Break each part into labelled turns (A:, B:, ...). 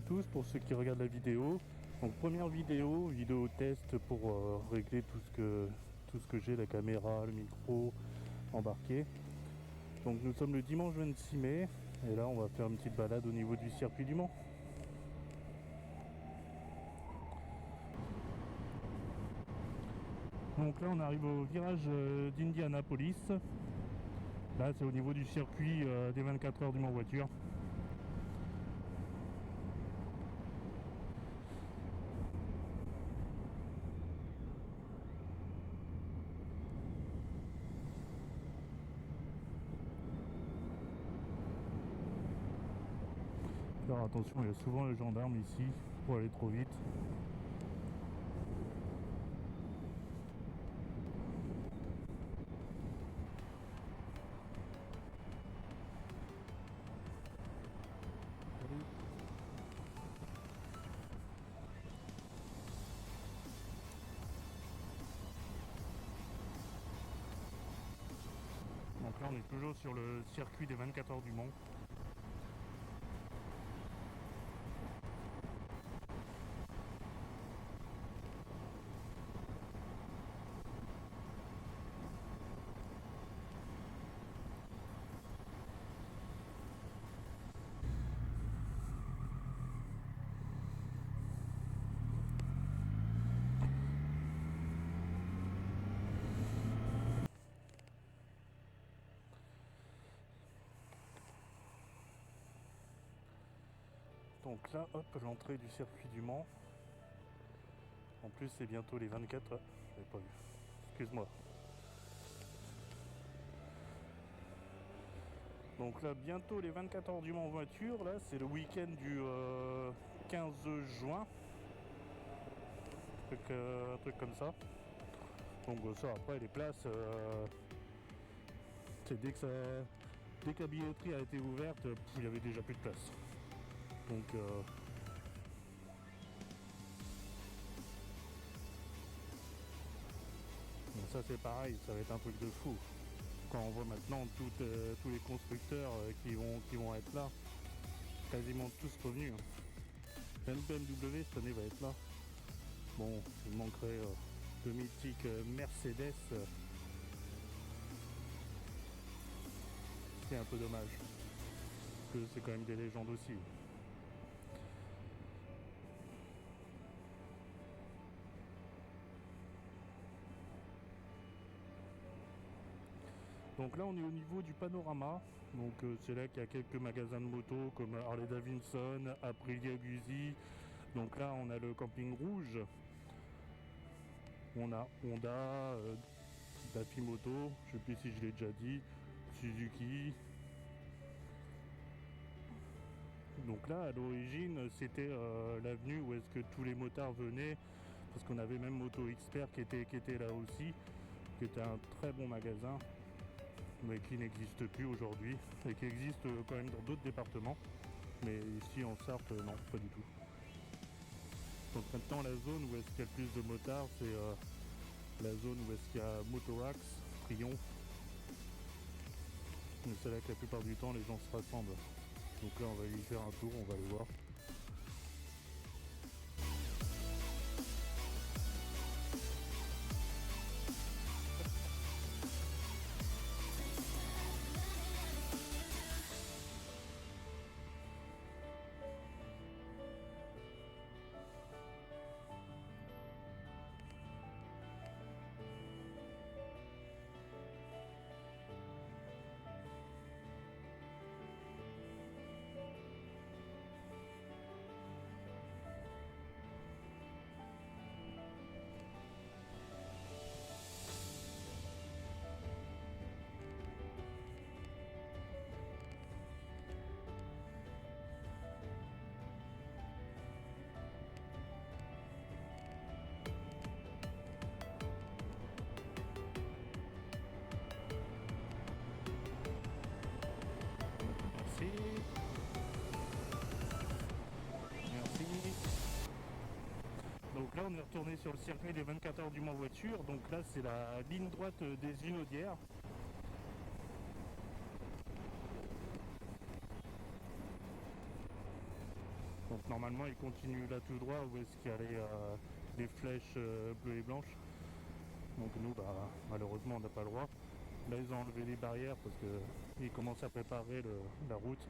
A: à tous pour ceux qui regardent la vidéo. Donc première vidéo test pour régler tout ce que j'ai, la caméra, le micro embarqué. Donc nous sommes le dimanche 26 mai et là on va faire une petite balade au niveau du circuit du Mans. Donc là on arrive au virage d'Indianapolis. Là c'est au niveau du circuit des 24 heures du Mans voiture. Alors attention, il y a souvent les gendarmes ici pour aller trop vite. Donc là on est toujours sur le circuit des 24 heures du Mans. Donc là, hop, l'entrée du circuit du Mans. En plus, c'est bientôt les 24 heures. J'avais pas vu. Excuse-moi. Donc là, bientôt les 24 heures du Mans en voiture. Là, c'est le week-end du 15 juin. Un truc comme ça. Donc ça, après, les places, c'est dès que la billetterie a été ouverte, il y avait déjà plus de place. Donc ça c'est pareil, ça va être un truc de fou. Quand on voit maintenant tous les constructeurs qui vont être là, quasiment tous revenus. Même BMW cette année va être là. Bon, il manquerait le mythique Mercedes. C'est un peu dommage. Parce que c'est quand même des légendes aussi. Donc là on est au niveau du panorama, donc c'est là qu'il y a quelques magasins de motos comme Harley Davidson, Aprilia Guzzi. Donc là on a le camping rouge, on a Honda, Dafimoto, je sais plus si je l'ai déjà dit, Suzuki. Donc là à l'origine c'était l'avenue où est-ce que tous les motards venaient, parce qu'on avait même Moto Expert qui était là aussi, qui était un très bon magasin, mais qui n'existe plus aujourd'hui et qui existe quand même dans d'autres départements, mais ici en Sarthe non, pas du tout. Donc maintenant la zone où est-ce qu'il y a le plus de motards, c'est la zone où est-ce qu'il y a Motoax, Triomphe, mais c'est là que la plupart du temps les gens se rassemblent. Donc là on va y faire un tour, on va aller voir. Merci. Donc là on est retourné sur le circuit des 24 heures du Mans voiture. Donc là c'est la ligne droite des Unaudières. Donc normalement il continue là tout droit où est-ce qu'il y a les flèches bleues et blanches. Donc nous malheureusement on n'a pas le droit. Là ils ont enlevé les barrières parce qu'ils commencent à préparer la route.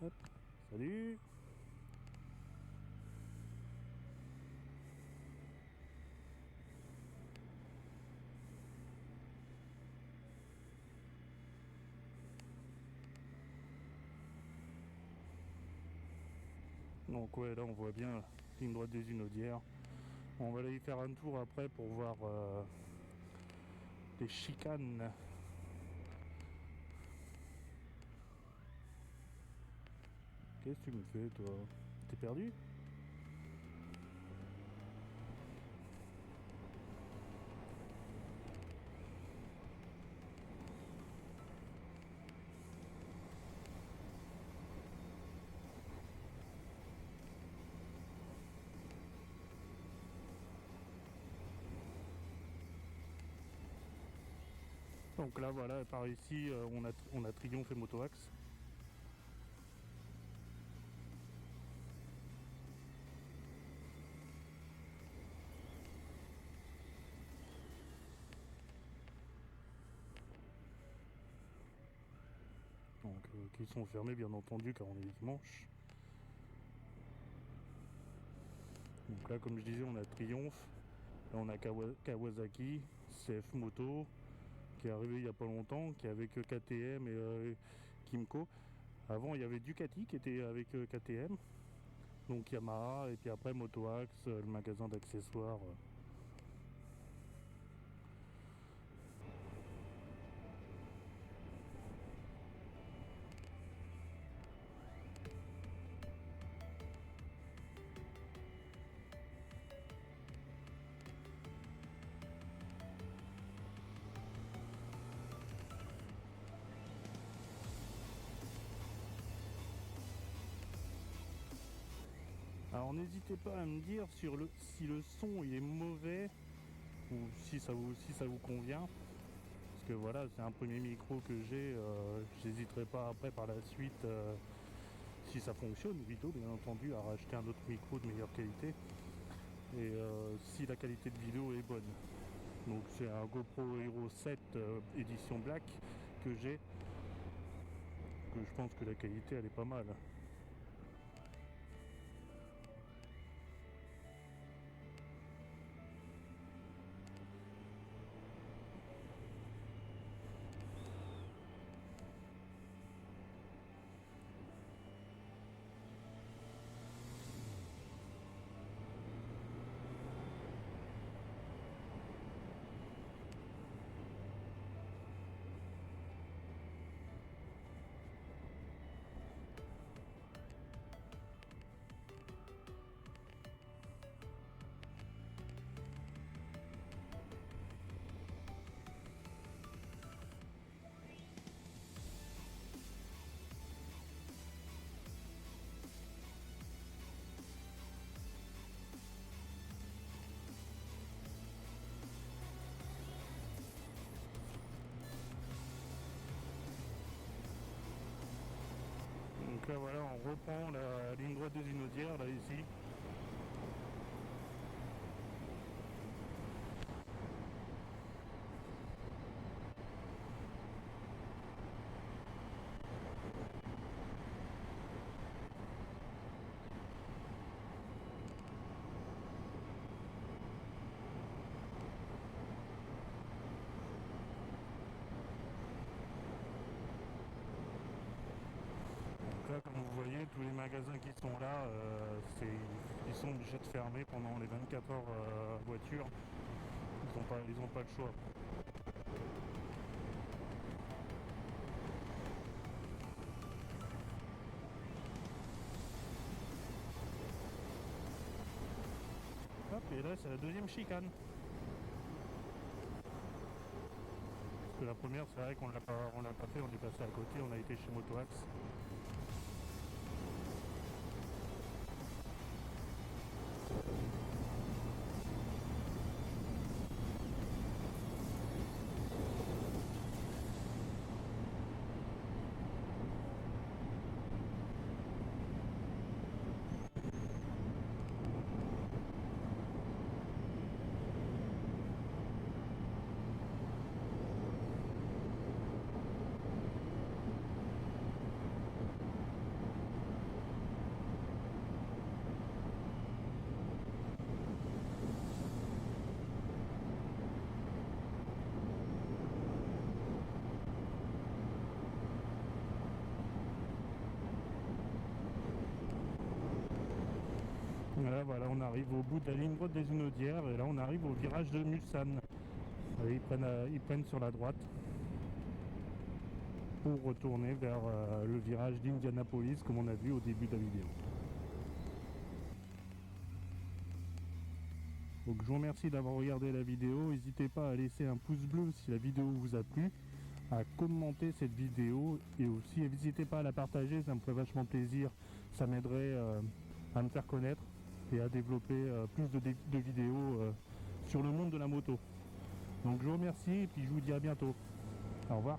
A: Hop, salut. Donc ouais, là on voit bien ligne droite des Inaudières. On va aller y faire un tour après pour voir les chicanes. Qu'est-ce que tu me fais toi? T'es perdu? Donc là voilà, par ici on a Triomphe et Motoax. Donc qui sont fermés bien entendu car on est dimanche. Donc là comme je disais on a Triomphe, là on a Kawasaki, CF Moto, qui est arrivé il n'y a pas longtemps, qui est avec KTM et Kimco. Avant il y avait Ducati qui était avec KTM, donc Yamaha, et puis après Motoax, le magasin d'accessoires. Alors n'hésitez pas à me dire si le son il est mauvais ou si ça vous convient. Parce que voilà, c'est un premier micro que j'ai, j'hésiterai pas après par la suite, si ça fonctionne, vidéo bien entendu, à racheter un autre micro de meilleure qualité. Et si la qualité de vidéo est bonne. Donc c'est un GoPro Hero 7 édition Black que j'ai. Que je pense que la qualité elle est pas mal. Donc là voilà, on reprend la ligne droite des Inaudières là ici. Là, comme vous voyez, tous les magasins qui sont là, ils sont obligés de fermer pendant les 24 heures voiture. Ils ont pas le choix. Hop, et là c'est la deuxième chicane. Parce que la première, c'est vrai qu'on l'a pas fait, on est passé à côté, on a été chez Motoax. Là, voilà, on arrive au bout de la ligne droite des Hunaudières et là on arrive au virage de Mulsanne. Ils prennent sur la droite pour retourner vers le virage d'Indianapolis comme on a vu au début de la vidéo. Donc je vous remercie d'avoir regardé la vidéo, n'hésitez pas à laisser un pouce bleu si la vidéo vous a plu, à commenter cette vidéo et aussi n'hésitez pas à la partager, ça me ferait vachement plaisir, ça m'aiderait à me faire connaître et à développer plus de vidéos sur le monde de la moto. Donc je vous remercie et puis je vous dis à bientôt. Au revoir.